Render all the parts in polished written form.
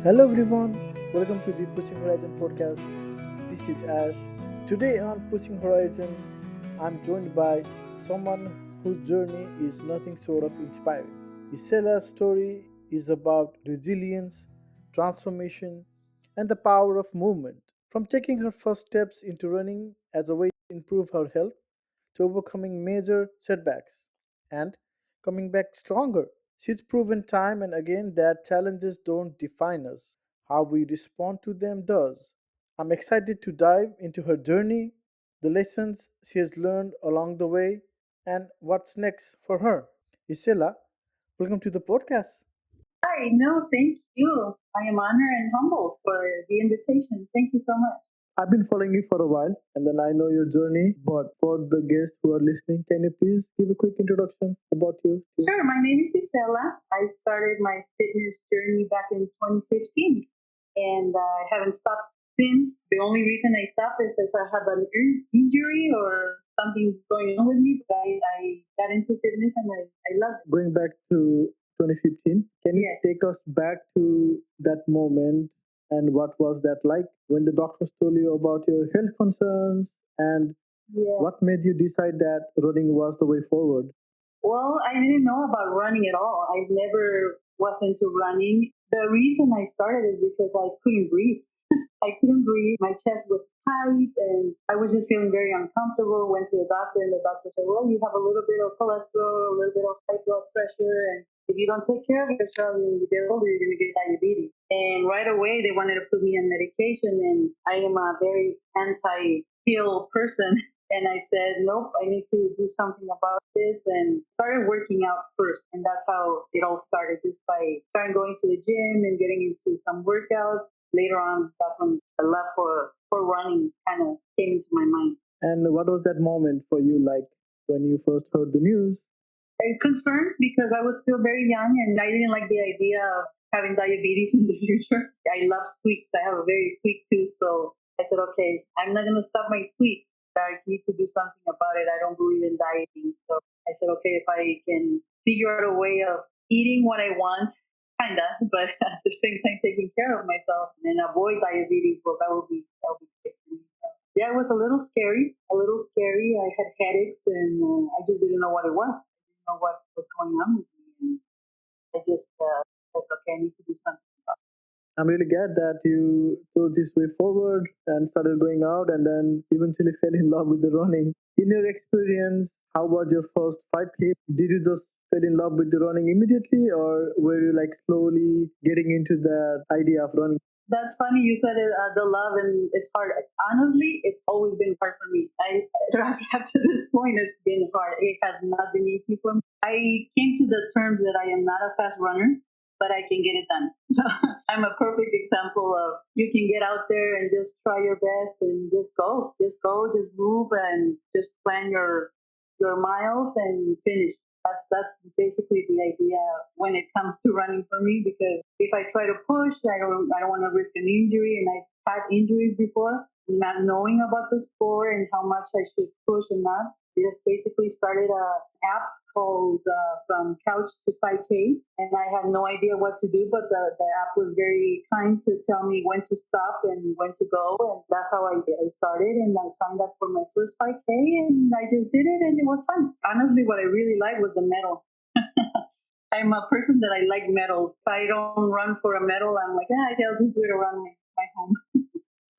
Hello everyone, welcome to the Pushing Horizon podcast. This is Ash. Today on Pushing Horizon, I'm joined by someone whose journey is nothing short of inspiring. Isela's story is about resilience, transformation, and the power of movement. From taking her first steps into running as a way to improve her health to overcoming major setbacks and coming back stronger. She's proven time and again that challenges don't define us. How we respond to them does. I'm excited to dive into her journey, the lessons she has learned along the way, and what's next for her. Isela, welcome to the podcast. Hi, no, thank you. I am honored and humbled for the invitation. Thank you so much. I've been following you for a while and then I know your journey, but for the guests who are listening, can you please give a quick introduction about you? Sure, my name is Isela. I started my fitness journey back in 2015 and I haven't stopped since. The only reason I stopped is because I had an injury or something going on with me, but I got into fitness and I love it. Going back to 2015, can you Yes. take us back to that moment and what was that like when the doctors told you about your health concerns and Yeah. what made you decide that running was the way forward? Well, I didn't know about running at all. I never was into running. The reason I started is because I couldn't breathe. I couldn't breathe. My chest was tight and I was just feeling very uncomfortable. Went to the doctor and the doctor said, well, you have a little bit of cholesterol, a little bit of high blood pressure. And if you don't take care of yourself when you get older, you're going to get diabetes. And right away, they wanted to put me on medication. And I am a very anti-pill person. And I said, nope, I need to do something about this and started working out first. And that's how it all started, just by starting going to the gym and getting into some workouts. Later on, that's when the love for running kind of came into my mind. And what was that moment for you like when you first heard the news? I was concerned because I was still very young and I didn't like the idea of having diabetes in the future. I love sweets. I have a very sweet tooth. So I said, okay, I'm not going to stop my sweets. I need to do something about it. I don't believe in dieting. So I said, okay, if I can figure out a way of eating what I want, kind of, but at the same time taking care of myself and avoid diabetes, well, that would be great for me. So, yeah, it was a little scary, a little scary. I had headaches and I just didn't know what it was. Know what was going on with me. And I just said, okay, I need to do something about it. I'm really glad that you chose this way forward and started going out and then eventually fell in love with the running. In your experience, how was your first 5K? Did you just fell in love with the running immediately or were you like slowly getting into that idea of running? That's funny you said it, the love, and it's hard. Honestly, it's always been hard for me. Up to this point, it's been hard. It has not been easy for me. I came to the terms that I am not a fast runner, but I can get it done. So I'm a perfect example of you can get out there and just try your best and just move and just plan your miles and finish. That's basically the idea when it comes to running for me, because if I try to push, I don't want to risk an injury, and I've had injuries before. Not knowing about the sport and how much I should push and not, we just basically started a app called From Couch to 5K, and I had no idea what to do, but the app was very kind to tell me when to stop and when to go, and that's how I started, and I signed up for my first 5K, and I just did it, and it was fun. Honestly, what I really liked was the medal. I'm a person that I like medals. If I don't run for a medal, I'm like, I'll just do it around my home.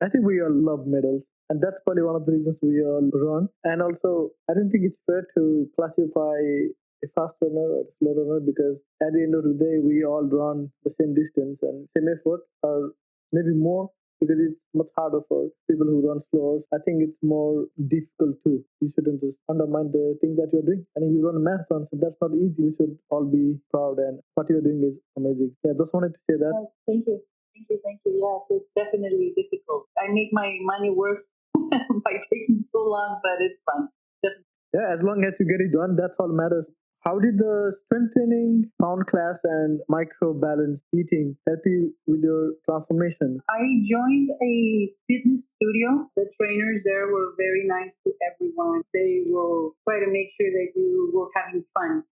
I think we all love medals, and that's probably one of the reasons we all run. And also, I don't think it's fair to classify a fast runner or a slow runner because at the end of the day, we all run the same distance and same effort, or maybe more because it's much harder for people who run slower. I think it's more difficult too. You shouldn't just undermine the thing that you're doing. And if you run a marathon, so that's not easy. We should all be proud, and what you're doing is amazing. Yeah, just wanted to say that. Yes, thank you. Thank you. Thank you. Yes, it's definitely difficult. I make my money worth by taking so long, but it's fun. Definitely. Yeah, as long as you get it done, that's all matters. How did the strengthening pound class and micro balance eating help you with your transformation? I joined a fitness studio. The trainers there were very nice to everyone. They will try to make sure that you were having fun.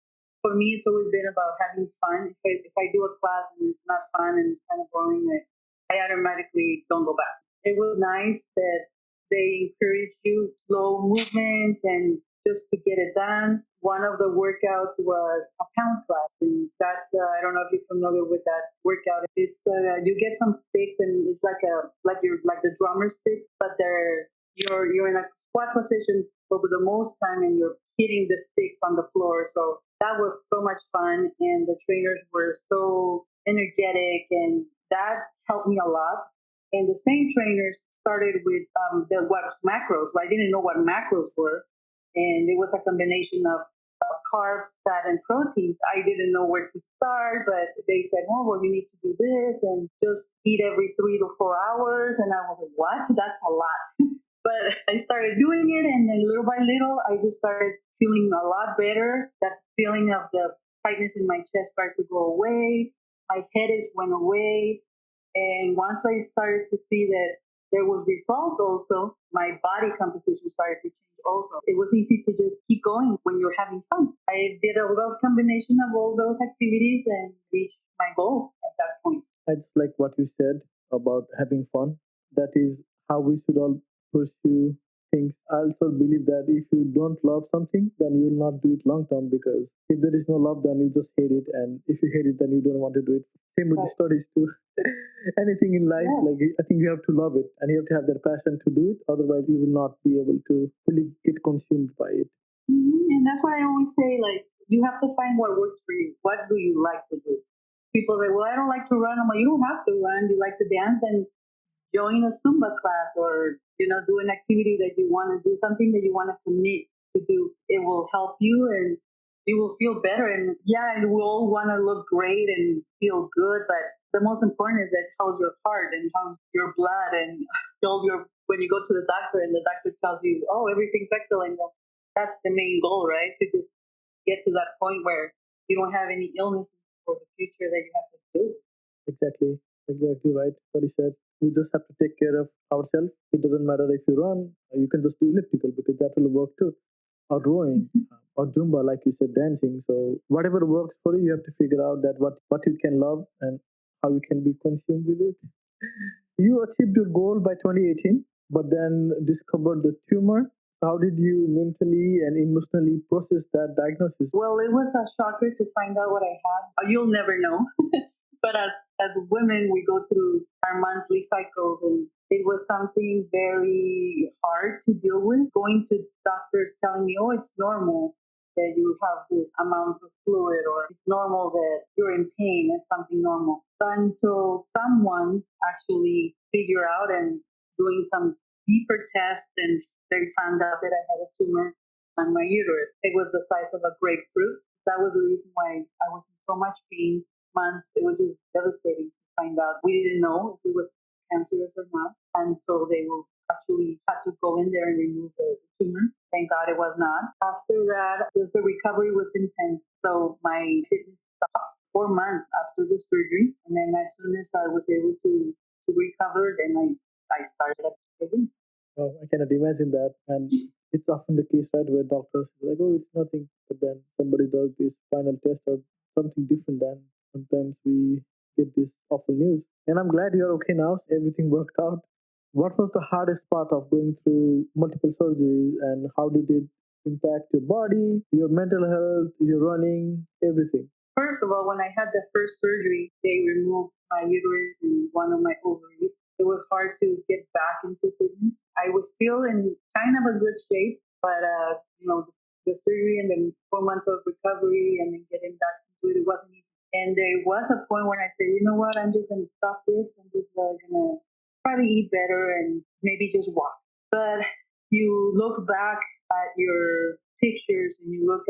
For me, it's always been about having fun. If I do a class and it's not fun and it's kind of boring, I automatically don't go back. It was nice that they encourage you slow movements and just to get it done. One of the workouts was a pound class, and that's I don't know if you're familiar with that workout. It's you get some sticks, and it's like the drummer sticks, but you're in a squat position for the most time, and you're hitting the sticks on the floor. So that was so much fun, and the trainers were so energetic, and that helped me a lot. And the same trainers started with the what macros. Well, I didn't know what macros were, and it was a combination of carbs, fat, and proteins. I didn't know where to start, but they said, "Oh, well, you need to do this and just eat every 3 to 4 hours." And I was like, "What? That's a lot." But I started doing it, and then little by little, I just started feeling a lot better. That feeling of the tightness in my chest started to go away. My headache went away. And once I started to see that there was results also, my body composition started to change also. It was easy to just keep going when you're having fun. I did a little combination of all those activities and reached my goal at that point. I just like what you said about having fun. That is how we should all pursue things. I also believe that if you don't love something, then you will not do it long term, because if there is no love, then you just hate it. And if you hate it, then you don't want to do it. Same with the Right. studies too. Anything in life, Yeah. like I think you have to love it and you have to have that passion to do it. Otherwise, you will not be able to fully get consumed by it. And that's why I always say, like, you have to find what works for you. What do you like to do? People say, well, I don't like to run. I'm like, you don't have to run. You like to dance, and join a Zumba class, or do an activity that you want to do, something that you want to commit to do. It will help you, and you will feel better. And yeah, and we all want to look great and feel good, but the most important is that how's your heart and how's your blood and all your when you go to the doctor and the doctor tells you, oh, everything's excellent. Well, that's the main goal, right? To just get to that point where you don't have any illnesses for the future that you have to do. Exactly, exactly right. What you said. We just have to take care of ourselves. It doesn't matter if you run, or you can just do elliptical because that will work too. Or rowing, or Zumba, like you said, dancing. So whatever works for you, you have to figure out that what you can love and how you can be consumed with it. You achieved your goal by 2018, but then discovered the tumor. How did you mentally and emotionally process that diagnosis? Well, it was a shocker to find out what I had. You'll never know. But as women, we go through our monthly cycles, and it was something very hard to deal with. Going to doctors telling me, "Oh, it's normal that you have this amount of fluid," or "It's normal that you're in pain." It's something normal. Until someone actually figure out and doing some deeper tests, and they found out that I had a tumor on my uterus. It was the size of a grapefruit. That was the reason why I was in so much pain months. It was just devastating to find out. We didn't know if it was cancerous or not. And so they will actually had to go in there and remove the tumor. Thank God it was not. After that, just the recovery was intense. So my fitness stopped 4 months after the surgery. And then as soon as I was able to recover, then I started up again. Oh, I cannot imagine that. And it's often the case, right, where doctors are like, oh, it's nothing. But then somebody does this final test or something different, then sometimes we get this awful news. And I'm glad you're okay now. Everything worked out. What was the hardest part of going through multiple surgeries, and how did it impact your body, your mental health, your running, everything? First of all, when I had the first surgery, they removed my uterus and one of my ovaries. It was hard to get back into fitness. I was still in kind of a good shape, but the surgery and then 4 months of recovery and then getting back into it, it wasn't easy. And there was a point when I said, you know what, I'm just going to stop this. I'm just going to try to eat better and maybe just walk. But you look back at your pictures and you look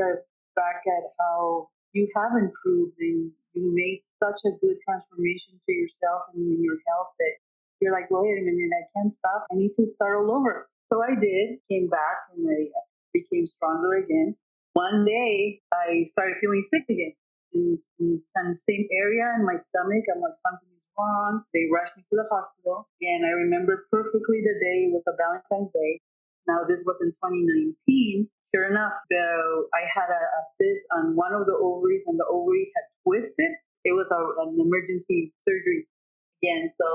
back at how you have improved and you made such a good transformation to yourself and in your health that you're like, wait a minute, I can't stop. I need to start all over. So I did, came back, and I became stronger again. One day, I started feeling sick again in the same area in my stomach. I'm like, something is wrong. They rushed me to the hospital. And I remember perfectly the day. It was a Valentine's Day. Now, this was in 2019. Sure enough, I had a cyst on on one of the ovaries, and the ovary had twisted. It was an emergency surgery again. So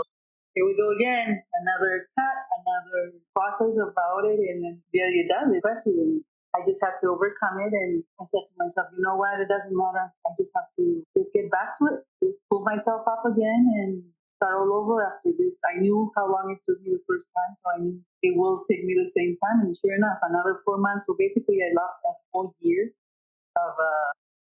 here we go again, another cut, another process about it, and then there you done, especially. And I just have to overcome it. And I said to myself, you know what? It doesn't matter. I just have to just get back to it, just pull myself up again and start all over after this. I knew how long it took me the first time, so I knew it will take me the same time. And sure enough, another 4 months. So basically, I lost a whole year of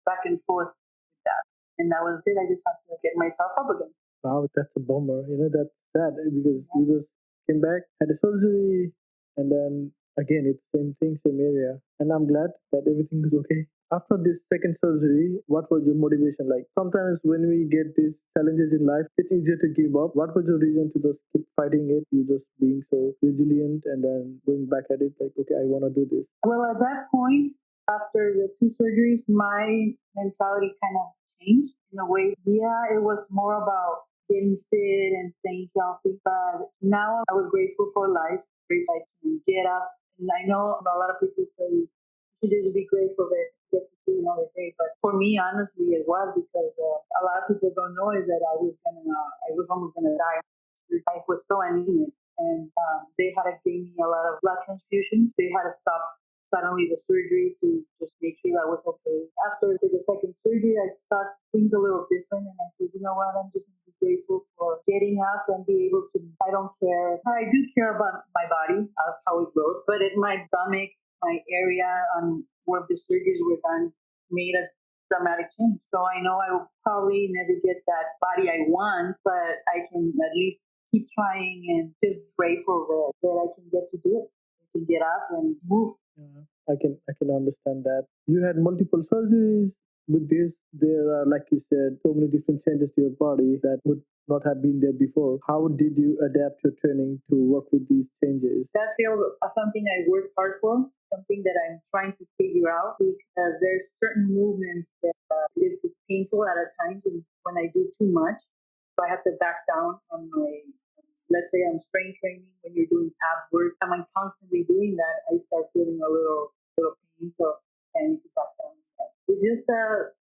back and forth with that. And that was it. I just have to get myself up again. Wow, that's a bummer. That's sad because you just came back, had a surgery, and then again, it's same thing, same area. And I'm glad that everything is okay. After this second surgery, what was your motivation like? Sometimes when we get these challenges in life, it's easier to give up. What was your reason to just keep fighting it? You just being so resilient and then going back at it like, okay, I want to do this. Well, at that point, after the two surgeries, my mentality kind of changed in a way. Yeah, it was more about getting fit and staying healthy. But now I was grateful for life. Grateful I can get up. And I know a lot of people say you should just be grateful that you get to see another day. But for me, honestly, it was because a lot of people don't know is that I was almost gonna die. Life was so anemic, and they had to give me a lot of blood transfusions. They had to stop suddenly the surgery to just make sure I was okay. After the second surgery, I thought things a little different, and I said, you know what, I'm just going to be grateful for getting up and be able to. I don't care. I do care about my body, how it grows, but my stomach, my area where the surgeries were done, made a dramatic change. So I know I will probably never get that body I want, but I can at least keep trying and just grateful that I can get to do it. I can get up and move. Yeah, I can understand that. You had multiple surgeries. With this, there are, like you said, so many different changes to your body that would not have been there before. How did you adapt your training to work with these changes? That's something I work hard for, something that I'm trying to figure out because there's certain movements that it's painful at times and when I do too much. So I have to back down on let's say I'm strength training when you're doing ab work. Am I constantly doing that? I start feeling a little pain. So I need to back down. On that. It's just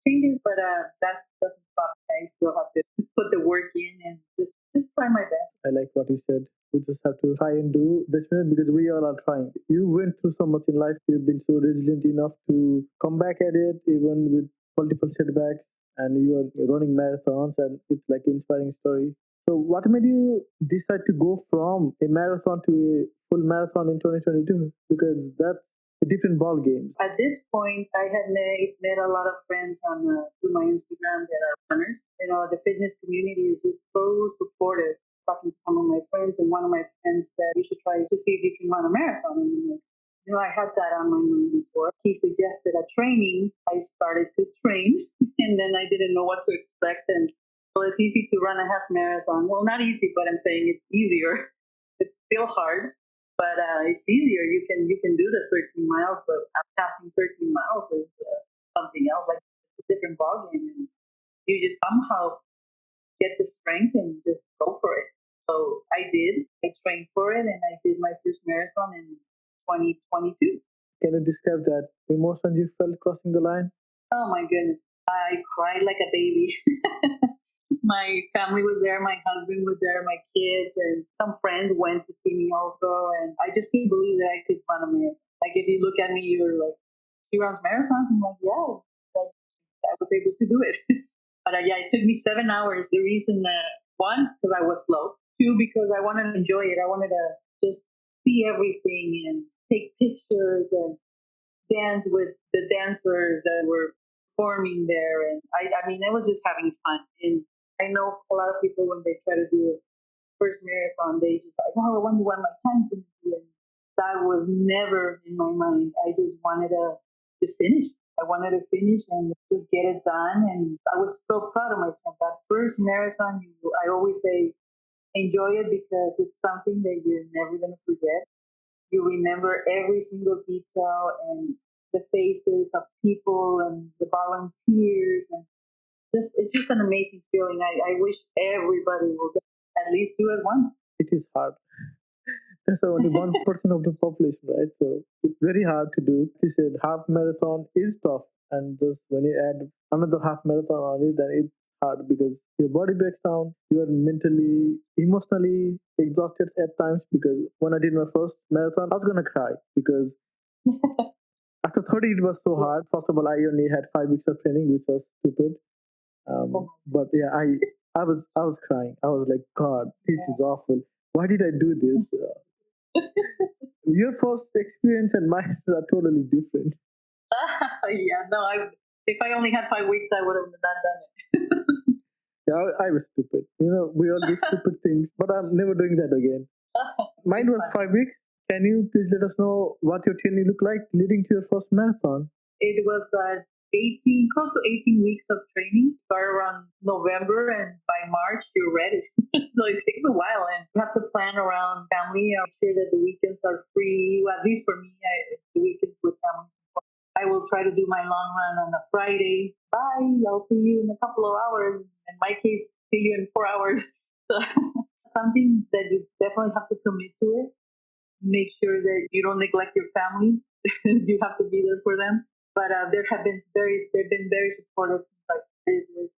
changes, but that doesn't stop. I still have to put the work in and just try my best. I like what you said. We just have to try and do better because we all are trying. You went through so much in life. You've been so resilient enough to come back at it, even with multiple setbacks. And you are running marathons, and it's like an inspiring story. So, what made you decide to go from a marathon to a full marathon in 2022? Because that's a different ball game. At this point, I had met a lot of friends on through my Instagram that are runners. You know, the fitness community is just so supportive. Talking to some of my friends, and one of my friends said, "You should try to see if you can run a marathon." And I'm like, I had that on my mind before. He suggested a training. I started to train, and then I didn't know what to expect. And well, it's easy to run a half marathon. Well, not easy, but I'm saying it's easier. It's still hard, but it's easier. You can do the 13 miles, but passing 13 miles is something else. Like it's a different ballgame, and you just somehow get the strength and just go for it. So I did. I trained for it, and I did my first marathon in 2022. Can you describe that emotion you felt crossing the line? Oh my goodness, I cried like a baby. My family was there, my husband was there, my kids, and some friends went to see me also. And I just couldn't believe that I could run a marathon. Like if you look at me, you're like, she runs marathons. I'm like, yeah, like, I was able to do it. But yeah, it took me 7 hours. The reason that one, because I was slow. Two, because I wanted to enjoy it. I wanted to just see everything and take pictures and dance with the dancers that were performing there. And I mean, I was just having fun. And I know a lot of people, when they try to do a first marathon, they just like, oh, I wonder what my time's going to be. And that was never in my mind. I just wanted to finish. I wanted to finish and just get it done. And I was so proud of myself. That first marathon, I always say, enjoy it because it's something that you're never going to forget. You remember every single detail and the faces of people and the volunteers and just it's just an amazing feeling. I wish everybody would at least do it once. It is hard. That's only 1% of the population, right? So it's very hard to do. You said half marathon is tough. and just when you add another half marathon on it, then it's hard because your body breaks down. You are mentally, emotionally exhausted at times. Because when I did my first marathon, I was gonna cry because after 30 it was so Yeah. hard. First of all, I only had 5 weeks of training, which was stupid. But yeah, I was crying. I was like, God, this is awful. Why did I do this? Your first experience and mine are totally different. Yeah, no, if I only had 5 weeks, I would have not done it. Yeah, I was stupid. We all do stupid things, but I'm never doing that again. Mine It's was fun. 5 weeks. Can you please let us know what your journey looked like leading to your first marathon? It was 18, close to 18 weeks of training. Start around November, and by March, you're ready. So it takes a while, and you have to plan around family. Make sure that the weekends are free. Well, at least for me, the weekends with family. I will try to do my long run on a Friday. Bye. I'll see you in a couple of hours. In my case, see you in 4 hours. So something that you definitely have to commit to it. Make sure that you don't neglect your family. You have to be there for them. But they've been very supportive since I started this.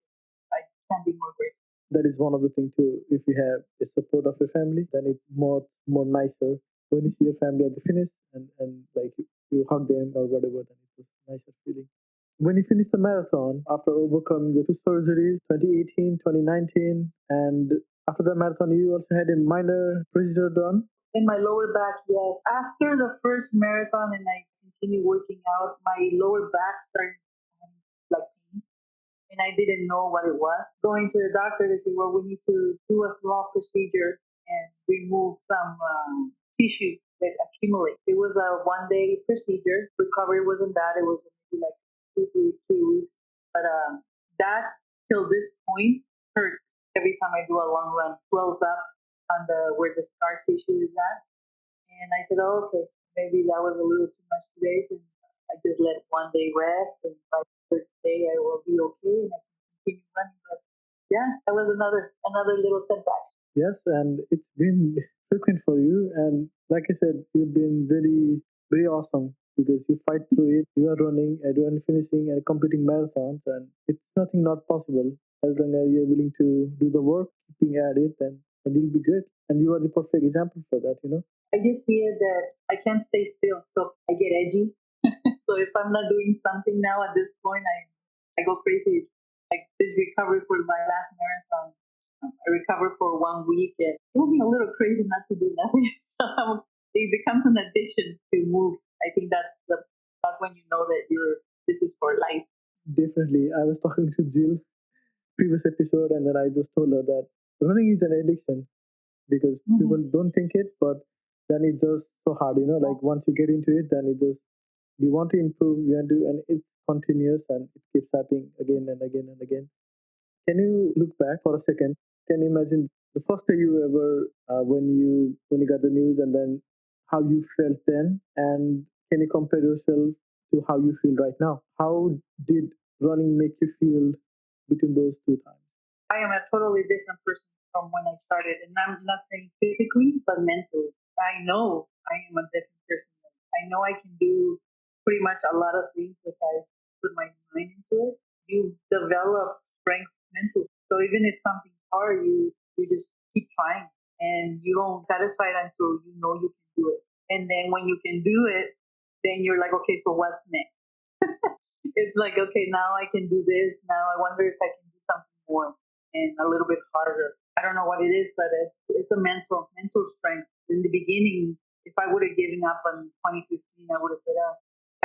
I can't be more grateful. That is one of the things too. If you have the support of your family, then it's more nicer when you see your family at the finish and like you hug them or whatever. Then it's just nicer feeling. When you finish the marathon after overcoming the two surgeries, 2018, 2019, and after the marathon, you also had a minor procedure done. In my lower back, yes. After the first marathon and I continued working out, my lower back started having like pain, and I didn't know what it was. Going to the doctor, they said, well, we need to do a small procedure and remove some tissue that accumulates. It was a 1 day procedure. Recovery wasn't bad. It was maybe like 2 3 weeks. But that till this point hurt every time I do a long run. Swells up on the where the scar tissue is at. And I said, oh, okay, maybe that was a little too much today. So I just let 1 day rest, and by the third day I will be okay and I can continue running. But yeah, that was another little setback. Yes, and it's been frequent for you. And like I said, you've been very awesome because you fight through it. You are running and you are finishing and completing marathons, and it's nothing not possible as long as you're willing to do the work, keeping at it, and you'll be good. And you are the perfect example for that. I just hear that I can't stay still, so I get edgy. So if I'm not doing something now at this point, I go crazy. Like this recovery for my last marathon, I recovered for 1 week, and it will be a little crazy not to do nothing. It becomes an addiction to move. I think that's when you know that this is for life. Definitely. I was talking to Jill previous episode, and then I just told her that running is an addiction because people Mm-hmm. don't think it, but then it's just so hard. Like once you get into it, then it just you want to improve, you want to, and it's continuous and it keeps happening again and again and again. Can you look back for a second? Can you imagine the first day you ever when you got the news, and then how you felt then, and can you compare yourself to how you feel right now? How did running make you feel between those two times? I am a totally different person from when I started, and I'm not saying physically, but mentally. I know I am a different person. I know I can do pretty much a lot of things if I put my mind into it. You develop strength mentally. So even if something's hard, you just keep trying, and you don't satisfy it until you know you can do it. And then when you can do it, then you're like, okay, so what's next? It's like, okay, now I can do this. Now I wonder if I can do something more and a little bit harder. I don't know what it is, but it's a mental strength. In the beginning, if I would have given up on 2015, I would have said,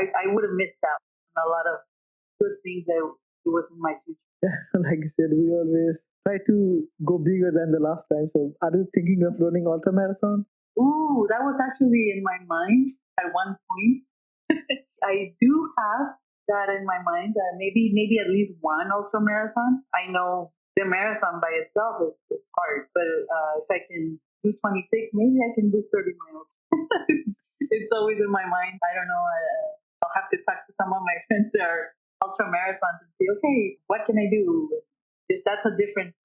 I would have missed out on a lot of good things that it was in my future. Like I said, we always try to go bigger than the last time. So, are you thinking of running ultra marathon? Ooh, that was actually in my mind at one point. I do have that in my mind. Maybe at least one ultra marathon. I know the marathon by itself is hard, but if I can do 26, maybe I can do 30 miles. It's always in my mind. I don't know. I'll have to talk to some of my friends that are ultra marathons and say, okay, what can I do? That's a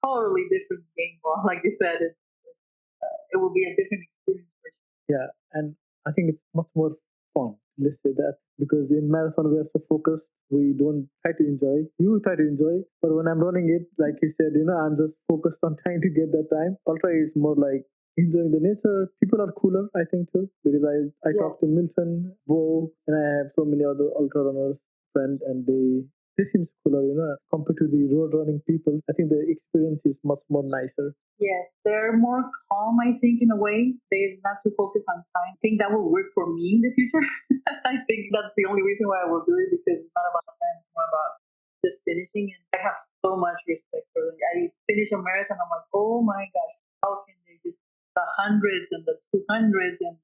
totally different game. Well, like you said, it will be a different experience for Yeah, and I think it's much more fun Let's say that, because in marathon we are so focused, we don't try to enjoy. You try to enjoy, but when I'm running it, like you said, I'm just focused on trying to get that time. Ultra is more like enjoying the nature. People are cooler, I think, too, because I Yes. talked to Milton, Bo, and I have so many other ultra runners friends, and they seems cooler, compared to the road running people. I think the experience is much more nicer. Yes, they're more calm, I think, in a way. They're not too focused on time. I think that will work for me in the future. I think that's the only reason why I will do it because it's not about time, it's more about just finishing. And I have so much respect for them. I finish a marathon, I'm like, oh my gosh, how can they just the hundreds and the 200s and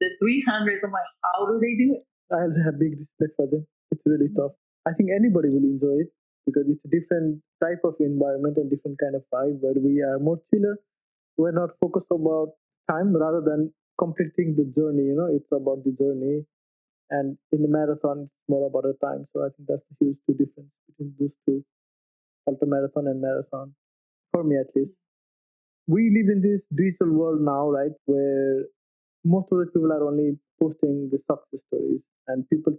the 300s? I'm like, how do they do it? I also have big respect for them. It's really tough. I think anybody will enjoy it because it's a different type of environment and different kind of vibe where we are more chiller. We're not focused about time rather than completing the journey. It's about the journey. And in the marathon, it's more about the time. So I think that's the huge two difference between those two, ultra marathon and marathon, for me at least. We live in this digital world now, right? Where most of the people are only posting the success stories, and people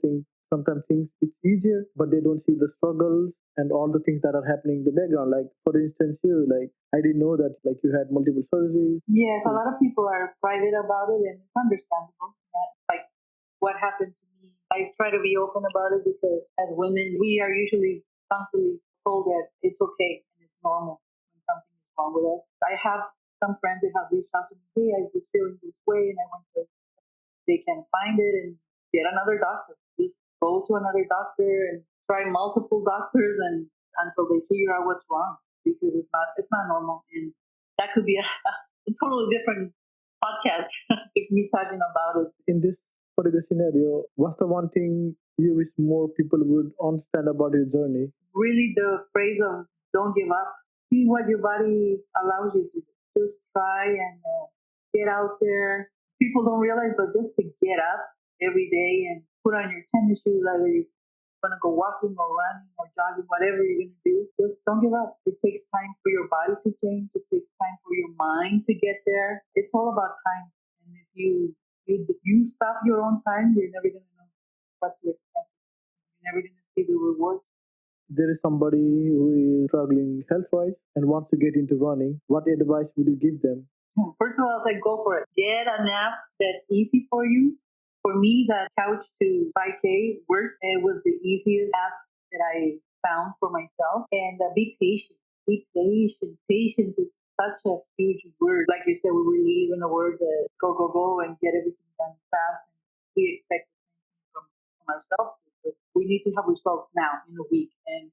sometimes think it's easier, but they don't see the struggles and all the things that are happening in the background. Like for instance, you like I didn't know that like you had multiple surgeries. Yes, a lot of people are private about it, and it's understandable. Like what happened to me, I try to be open about it because as women, we are usually constantly told that it's okay and it's normal when something is wrong with us. I have some friends that have reached out to me, hey, I was feeling this way, and I went to they can find it and get another doctor. Just go to another doctor and try multiple doctors and until they figure out what's wrong because it's not normal and that could be a totally different podcast if me talking about it. In this particular scenario, what's the one thing you wish more people would understand about your journey? Really, the phrase of "don't give up." See what your body allows you to do. Just try and get out there. People don't realize, but just to get up every day and put on your tennis shoes, either you're gonna go walking or running or jogging, whatever you're gonna do, just don't give up. It takes time for your body to change. It takes time for your mind to get there. It's all about time. And if you stop your own time, you're never gonna know what to expect. You're never gonna see the rewards. There is somebody who is struggling health wise and wants to get into running, what advice would you give them? First of all, I was like, go for it. Get an app that's easy for you. For me, that couch to 5K worked. It was the easiest app that I found for myself. And be patient. Be patient. Patience is such a huge word. Like you said, we really live in a world that go, go, go and get everything done fast. And we expect the same thing from ourselves because we need to have results now in a week. And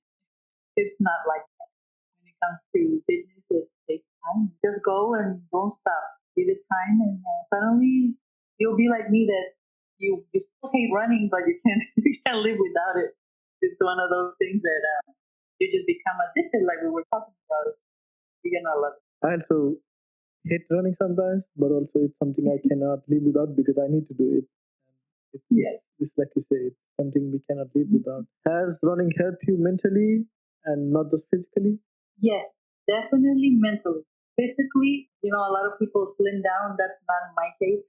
it's not like when it comes to fitness, it takes time. Just go and don't stop. Give it time, and suddenly you'll be like me that you still hate running, but you can't you can't live without it. It's one of those things that you just become addicted, like we were talking about. You're gonna love it. I also hate running sometimes, but also it's something I cannot live without because I need to do it. And Yes. it's like you say, it's something we cannot live without. Has running helped you mentally and not just physically? Yes, definitely mentally. Physically, a lot of people slim down. That's not my case.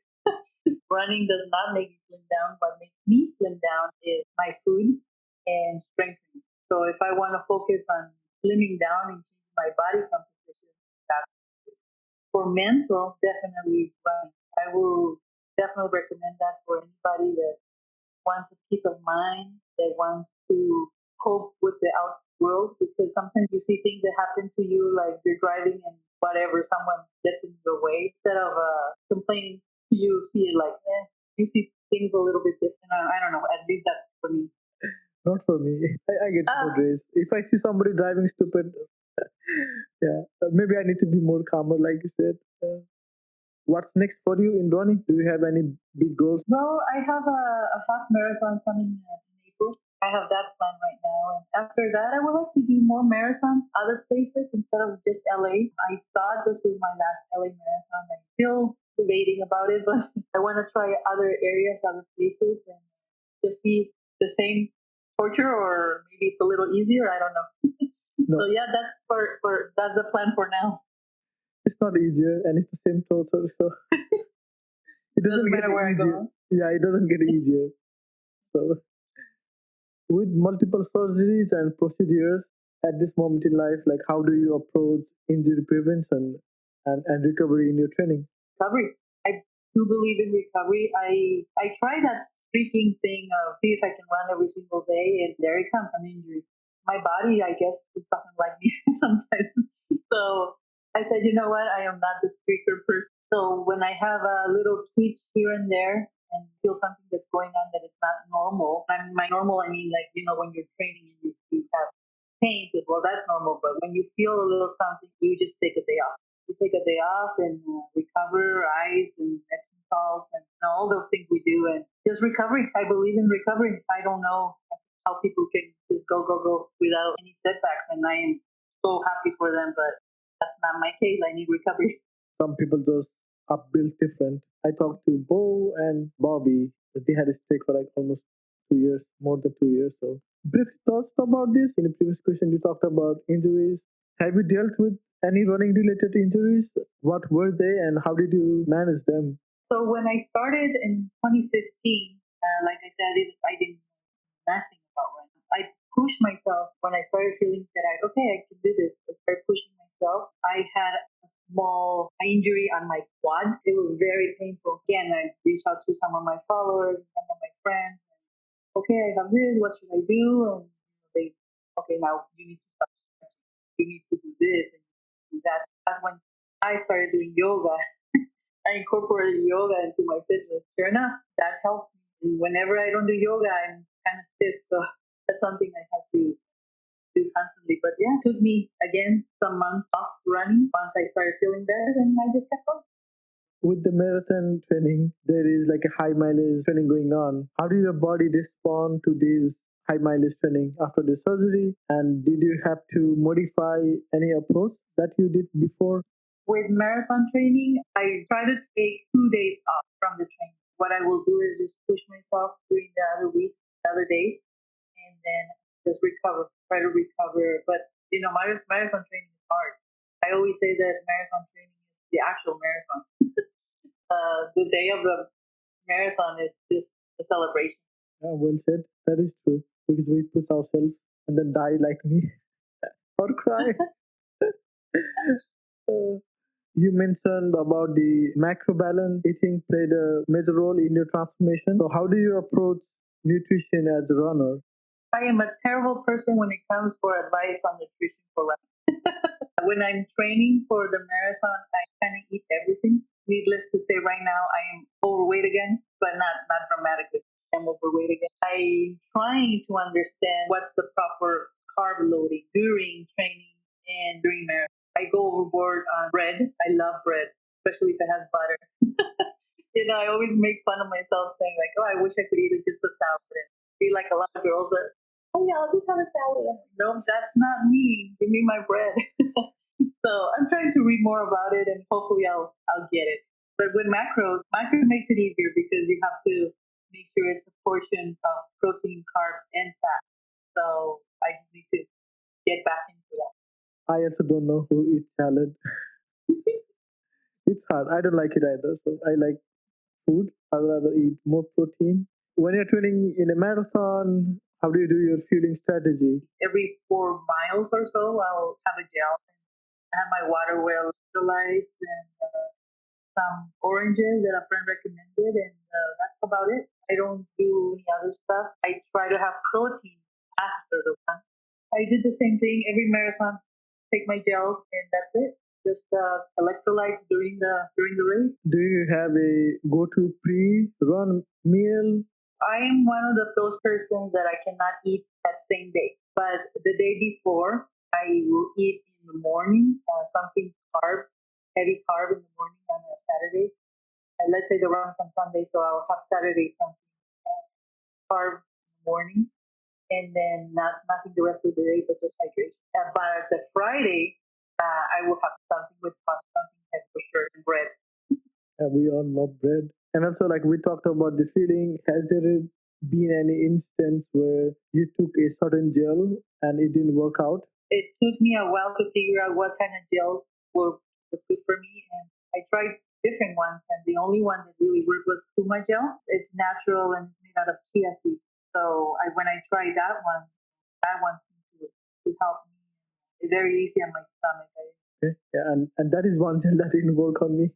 Running does not make me slim down. What makes me slim down is my food and strengthening. So if I want to focus on slimming down and changing my body composition, that's for mental, definitely running. I will definitely recommend that for anybody that wants a peace of mind, that wants to cope with the out world because sometimes you see things that happen to you like you're driving and whatever someone gets in your way instead of complaining you see it like you see things a little bit different. I don't know, at least that's for me. Not for me. I get bored Ah, race. If I see somebody driving stupid, yeah, maybe I need to be more calmer, like you said. What's next for you in running? Do you have any big goals? well, I have a half marathon coming in April. I have that plan right now. And after that, I would like to do more marathons, other places instead of just LA. I thought this was my last LA marathon. I'm still debating about it, but I want to try other areas, other places, and to see the same torture or maybe it's a little easier. I don't know. No, So yeah, that's for that's the plan for now. it's not easier, and it's the same torture, so it Doesn't doesn't get matter where I easier. go. Yeah, it doesn't get easier. So, with multiple surgeries and procedures at this moment in life, like how do you approach injury prevention and recovery in your training? Recovery. I do believe in recovery. I try that streaking thing of see if I can run every single day, and there it comes an injury. My body, I guess, just doesn't like me sometimes. So I said, you know what? I am not the streaker person. So when I have a little twitch here and there and feel something that's going on that is not normal, and by normal I mean like when you're training and you have pain, well that's normal. But when you feel a little something, you just take a day off. You take a day off and recover, ice and Epsom salts and all those things we do, and just recovery. I believe in recovery. I don't know how people can just go without any setbacks, and I am so happy for them, but that's not my case. I need recovery. Some people just are built different. I talked to Bo and Bobby. They had a streak for like almost 2 years, more than 2 years. So, brief thoughts about this. In the previous question, you talked about injuries. Have you dealt with any running related injuries? What were they and how did you manage them? So when I started in 2015, like I said, I didn't know nothing about running. I pushed myself when I started feeling that okay, I can do this. I started pushing myself. I had a small injury on my quad. It was very painful. Again, I reached out to some of my followers, some of my friends. Okay, I have this. What should I do? And they, okay, now you need to start. You need to do this and do that. That's when I started doing yoga. I incorporated yoga into my fitness. Sure enough, that helps me. And whenever I don't do yoga, I'm kind of stiff. So that's something I have to do constantly. But yeah, it took me again some months off running. Once I started feeling better, and I just kept going. With the marathon training, there is like a high mileage training going on. How did your body respond to this high mileage training after the surgery? And did you have to modify any approach that you did before? With marathon training, I try to take 2 days off from the training. What I will do is just push myself during the other week, the other days, and then just recover, try to recover. But marathon training is hard. I always say that marathon training is the actual marathon. The day of the marathon is just a celebration. Yeah, well said. That is true. Because we push ourselves and then die like me or cry. Uh, you mentioned about the macro balance. Eating played a major role in your transformation. So, how do you approach nutrition as a runner? I am a terrible person when it comes for advice on nutrition for running. When I'm training for the marathon, I kind of eat everything. Needless to say, right now I am overweight again, but not dramatically. I'm overweight again. I'm trying to understand what's the proper carb loading during training and during marathon. I go overboard on bread. I love bread, especially if it has butter. I always make fun of myself saying like, "Oh, I wish I could eat it just a salad." And be like a lot of girls that, "Oh yeah, I'll just have a salad." I'm like, no, that's not me. Give me my bread. So I'm trying to read more about it, and hopefully I'll get it. But with macros makes it easier because you have to make sure it's a portion of protein, carbs, and fat. So I just need to get back into that. I also don't know who eats salad. It's hard. I don't like it either. So, I like food. I'd rather eat more protein. When you're training in a marathon, how do you do your fueling strategy? Every 4 miles or so, I'll have a gel. I have my water well electrolytes and some oranges that a friend recommended, and that's about it. I don't do any other stuff. I try to have protein after the run. I did the same thing every marathon. Take my gels, and that's it. Just electrolytes during the race. Do you have a go-to pre-run meal? I am one of those persons that I cannot eat that same day. But the day before, I will eat in the morning something heavy carb in the morning on a Saturday. And let's say the run is on Sunday, so I'll have Saturday something carb in the morning, and then nothing the rest of the day, but just hydration. But the Friday, I will have something with pasta, something heavy for sure, and bread. We all love bread. And also, like we talked about the feeling, has there been any instance where you took a certain gel and it didn't work out? It took me a while to figure out what kind of gels was good for me, and I tried different ones, and the only one that really worked was Puma gel. It's natural and it's made out of chia seeds. When I tried that one seemed to help me. It's very easy on my stomach. Okay. Yeah, and that is one thing that didn't work on me.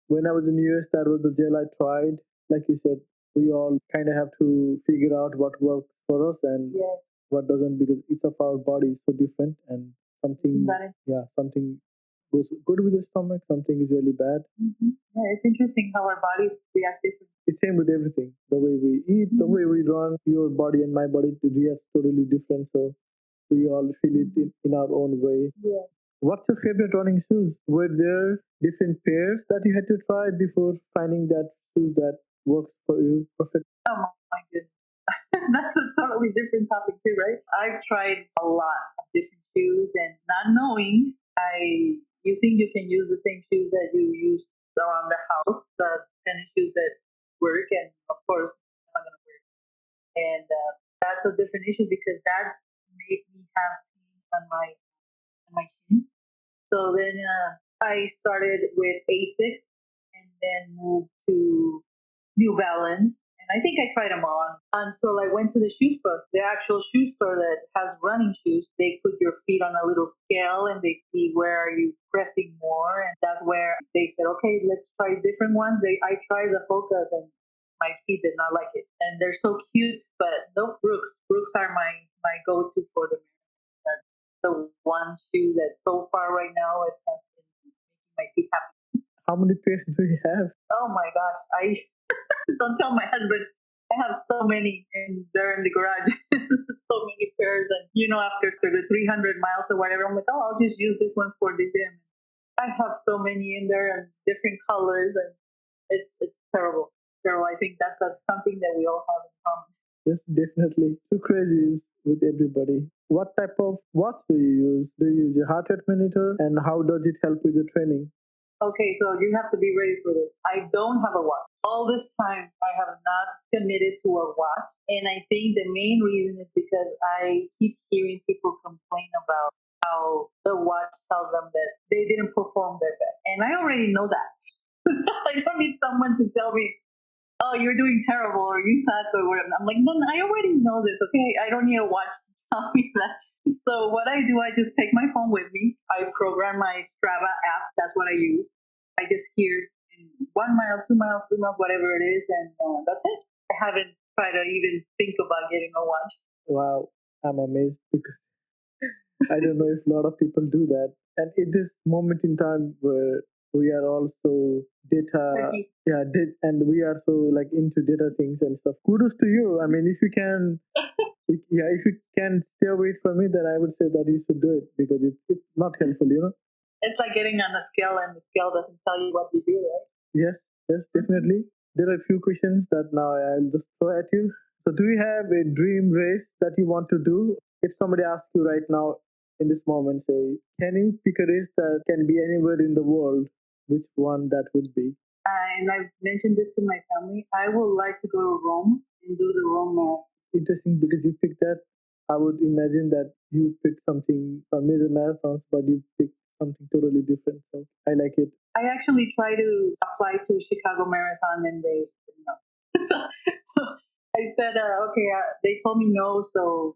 When I was in US, that was the gel I tried. Like you said, we all kind of have to figure out what works for us and Yes, what doesn't, because each of our body is so different, and isn't something, that it? yeah, something goes good with the stomach, something is really bad. Yeah, it's interesting how our bodies react differently. It's same with everything. The way we eat, the way we run, your body and my body reacts totally different. So we all feel it in our own way. Yeah. What's your favorite running shoes? Were there different pairs that you had to try before finding that shoes that works for you perfect? Oh my goodness. That's a totally different topic too, right? I've tried a lot of different shoes and not knowing you think you can use the same shoes that you use around the house, the tennis shoes that work, and of course it's not gonna work. And that's a different issue because that made me have pain on my shin. So then I started with Asics and then moved to New Balance. And I think I tried them on until I went to the shoe store, the actual shoe store that has running shoes. They put your feet on a little scale and they see where are you pressing more. And that's where they said, okay, let's try different ones. I tried the Focus and my feet did not like it. And they're so cute, but no Brooks. Brooks are my go-to for the that's the one shoe that so far right now it has been making my feet happy. How many pairs do you have? Oh my gosh, I don't tell my husband. I have so many in there in the garage, so many pairs, and after the 300 miles or whatever, I'm like, oh, I'll just use this one for the gym. I have so many in there and different colors, and it's terrible. Terrible. I think that's something that we all have in common. Yes, definitely. Too crazy is with everybody. What type of watch do you use? Do you use a heart rate monitor? And how does it help with your training? Okay, so you have to be ready for this. I don't have a watch. All this time, I have not committed to a watch. And I think the main reason is because I keep hearing people complain about how the watch tells them that they didn't perform their best. And I already know that. I don't need someone to tell me, oh, you're doing terrible or you suck or whatever. I'm like, no, no, I already know this. Okay, I don't need a watch to tell me that. So what I do, I just take my phone with me. I program my Strava app. That's what I use. I just hear in 1 mile, 2 miles, 3 miles, whatever it is, and that's it. I haven't tried to even think about getting a watch. Wow, I'm amazed because I don't know if a lot of people do that. And in this moment in time where we are also data, Turkey. yeah, and we are so like into data things and stuff. Kudos to you. I mean, if you can, yeah, if you can stay away from it, then I would say that you should do it because it's not helpful. It's like getting on a scale, and the scale doesn't tell you what you do, right? Yes, yes, definitely. There are a few questions that now I'll just throw at you. So, do you have a dream race that you want to do? If somebody asks you right now in this moment, say, can you pick a race that can be anywhere in the world? Which one that would be? And I've mentioned this to my family. I would like to go to Rome and do the Rome Marathon. Interesting because you picked that. I would imagine that you picked something for major marathons, but you picked something totally different. So, I like it. I actually tried to apply to Chicago Marathon and they said no. I said, okay, they told me no. So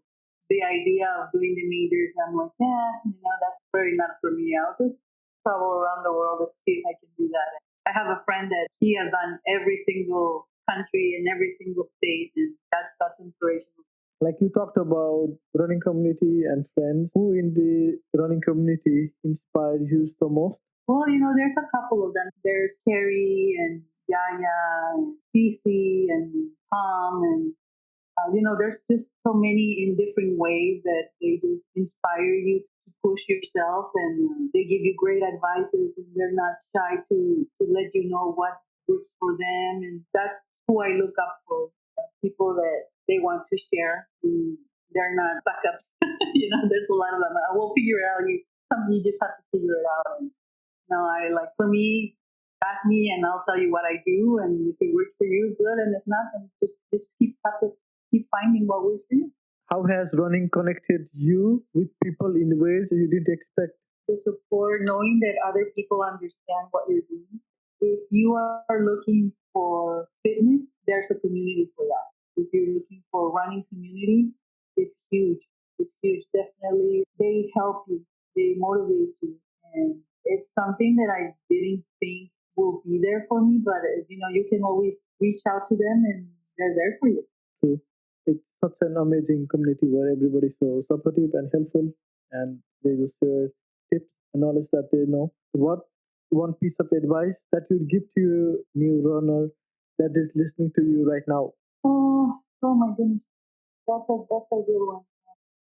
the idea of doing the meters, I'm like, yeah, that's really not for me. I'll just travel around the world and see if I can do that. I have a friend that he has done every single country and every single state, and that's inspirational. Like you talked about running community and friends, who in the running community inspired you the most? Well, there's a couple of them. There's Carrie and Yaya and Cece and Tom and there's just so many in different ways that they just inspire you to push yourself, and they give you great advices, and they're not shy to let you know what works for them, and that's who I look up for. People that they want to share. And they're not stuck up. There's a lot of them. I will figure it out. You just have to figure it out. And no, I like for me, ask me and I'll tell you what I do, and if it works for you, good, and if not, then just keep finding what works for you. How has running connected you with people in ways you didn't expect? The support, knowing that other people understand what you're doing. If you are looking for fitness, there's a community for that. if you're looking for running community, it's huge. It's huge. Definitely, they help you. They motivate you, and it's something that I didn't think will be there for me. But you can always reach out to them, and they're there for you. True. It's such an amazing community where everybody's so supportive and helpful, and they just share tips and knowledge that they know. What one piece of advice that you'd give to your new runner that is listening to you right now? Oh my goodness, that's a good one.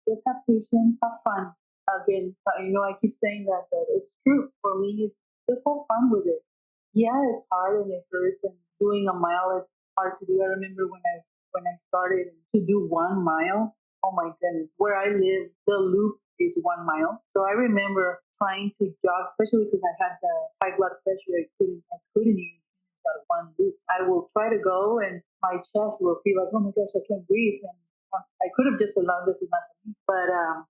Just have patience, have fun. Again, I keep saying that, but it's true. For me, it's just have fun with it. Yeah, it's hard and it hurts, and doing a mile is hard to do. I remember when I started to do 1 mile. Oh my goodness, where I live, the loop is 1 mile. So I remember trying to jog, especially because I had the high blood pressure. I couldn't even finish that one loop. I will try to go, and my chest will feel like, oh my gosh, I can't breathe. And I could have just allowed this is not for me, but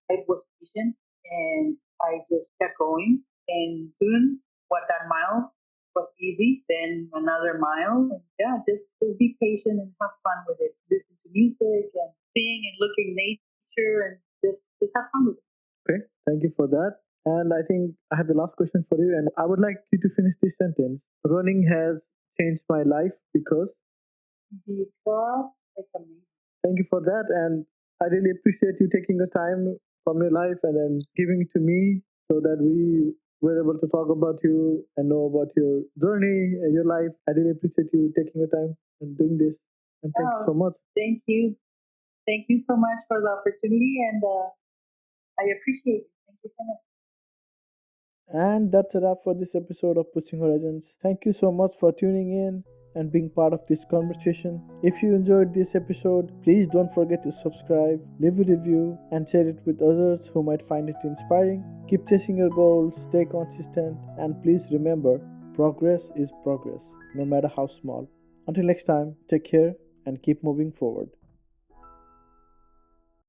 I was patient and I just kept going. And soon, what that mile was easy. Then another mile, and yeah, just be patient and have fun with it. Listen to music and seeing and looking nature, and just have fun with it. Okay, thank you for that. And I think I have the last question for you, and I would like you to finish this sentence. Running has changed my life because. Because it's amazing. Thank you for that, and I really appreciate you taking the time from your life and then giving it to me so that we were able to talk about you and know about your journey and your life. I really appreciate you taking your time and doing this, and thank you Oh, so much. thank you. Thank you so much for the opportunity, and I appreciate it. Thank you so much. And that's a wrap for this episode of Pushing Horizons. Thank you so much for tuning in and being part of this conversation. If you enjoyed this episode, please don't forget to subscribe, leave a review, and share it with others who might find it inspiring. Keep chasing your goals, stay consistent, and please remember progress is progress, no matter how small. Until next time, take care and keep moving forward.